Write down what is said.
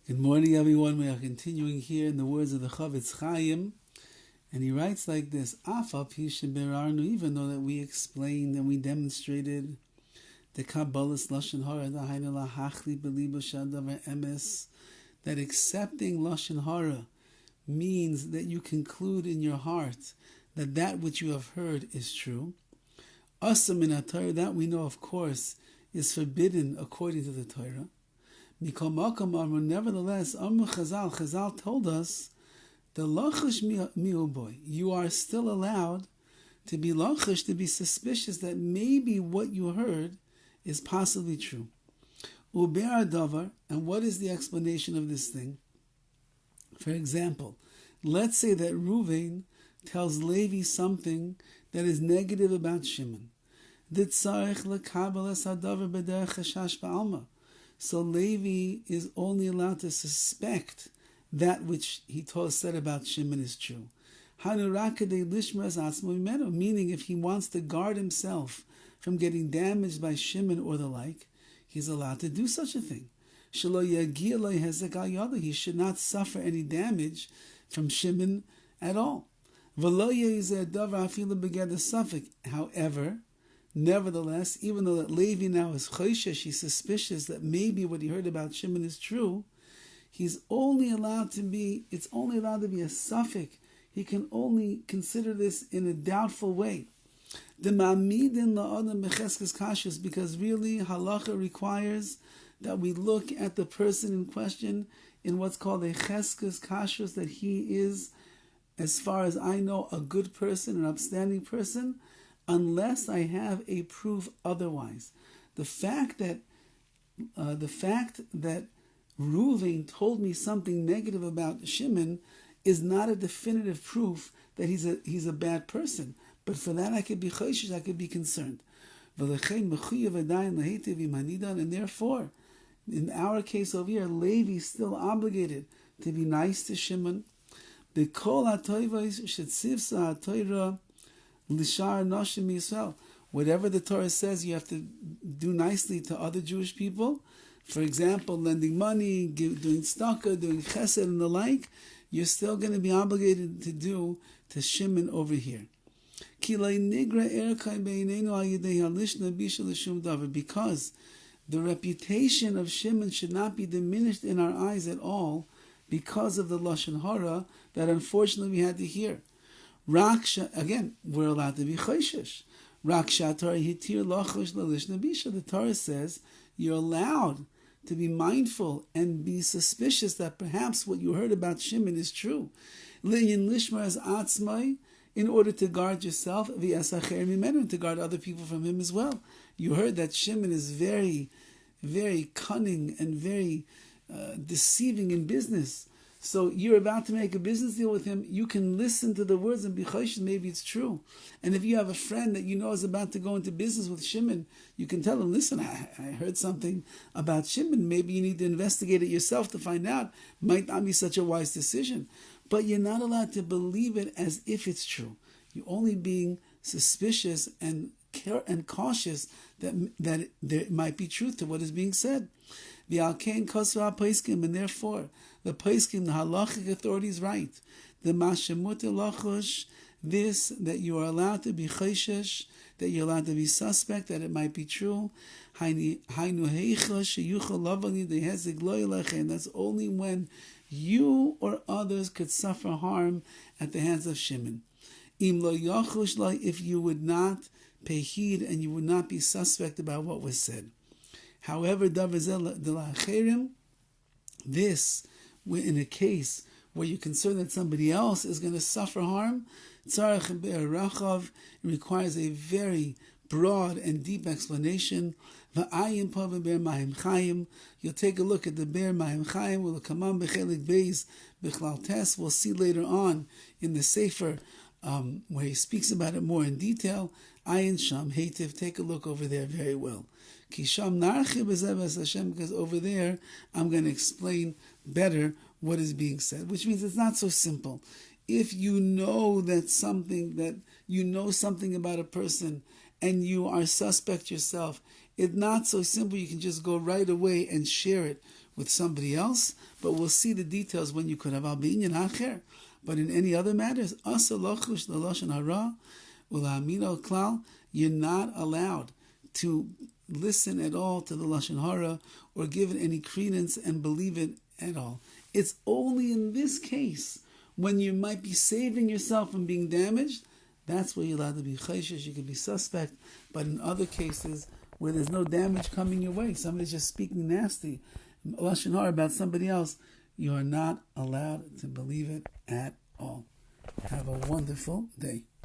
Good morning, everyone. We are continuing here in the words of the CHOFETZ CHAIM, and he writes like this: Afa pisha berarnu, even though that we explained and we demonstrated the Kabbalah's Lashon HaRa, the Hainu lahachli beliba shadavar emes, that accepting Lashon HaRa means that you conclude in your heart that that which you have heard is true. Asa min Torah, that we know, of course, is forbidden according to the Torah. Nevertheless, Chazal told us, the lachish miuboy, you are still allowed to be lachish, to be suspicious that maybe what you heard is possibly true. Uber davar, and what is the explanation of this thing? For example, let's say that Reuven tells Levi something that is negative about Shimon. So Levi is only allowed to suspect that which he said about Shimon is true. Meaning, if he wants to guard himself from getting damaged by Shimon or the like, he's allowed to do such a thing. He should not suffer any damage from Shimon at all. However, nevertheless, even though that Levi now is choishesh, he's suspicious that maybe what he heard about Shimon is true, it's only allowed to be a suffix. He can only consider this in a doubtful way. Because really halacha requires that we look at the person in question in what's called a cheskes kashrus, that he is, as far as I know, a good person, an upstanding person, unless I have a proof otherwise. The fact that Reuven told me something negative about Shimon is not a definitive proof that he's a bad person. But for that I could be choishesh, I could be concerned. And therefore, in our case over here, Levi is still obligated to be nice to Shimon. Whatever the Torah says you have to do nicely to other Jewish people, for example, lending money, doing tzedakah, doing chesed and the like, you're still going to be obligated to do to Shimon over here. Because the reputation of Shimon should not be diminished in our eyes at all because of the Lashon HaRa that unfortunately we had to hear. Again, we're allowed to be choishesh. The Torah says you're allowed to be mindful and be suspicious that perhaps what you heard about Shimon is true. In order to guard yourself, and to guard other people from him as well. You heard that Shimon is very, very cunning and very deceiving in business. So you're about to make a business deal with him. You can listen to the words and be choishesh, maybe it's true. And if you have a friend that you know is about to go into business with Shimon, you can tell him, listen, I heard something about Shimon. Maybe you need to investigate it yourself to find out. Might not be such a wise decision. But you're not allowed to believe it as if it's true. You're only being suspicious and cautious that there might be truth to what is being said. And therefore, the poskim, the halachic authorities, write the mashemut lachosh, this, that you are allowed to be choishesh, that you're allowed to be suspect, that it might be true. And that's only when you or others could suffer harm at the hands of Shimon. If you would not pay heed and you would not be suspect about what was said. However, this, in a case where you're concerned that somebody else is going to suffer harm, it requires a very broad and deep explanation. You'll take a look at the Be'er Mayim Chaim. We'll come on Bechelik Beis Bichlal Tes. We'll see later on in the Sefer where he speaks about it more in detail. Ayin Sham Heitiv. Take a look over there very well. Kisham Narchi B'Zeh Hashem, because over there I'm going to explain better what is being said, which means it's not so simple. If you know something about a person and you are suspect yourself, it's not so simple you can just go right away and share it with somebody else, but we'll see the details when you could have. But in any other matters, Lashon HaRa, Klal, you're not allowed to listen at all to the Lashon HaRa or give it any credence and believe it at all. It's only in this case when you might be saving yourself from being damaged, that's where you're allowed to be chayshish, you can be suspect. But in other cases where there's no damage coming your way, somebody's just speaking nasty, Lashon HaRa about somebody else, you are not allowed to believe it at all. Have a wonderful day.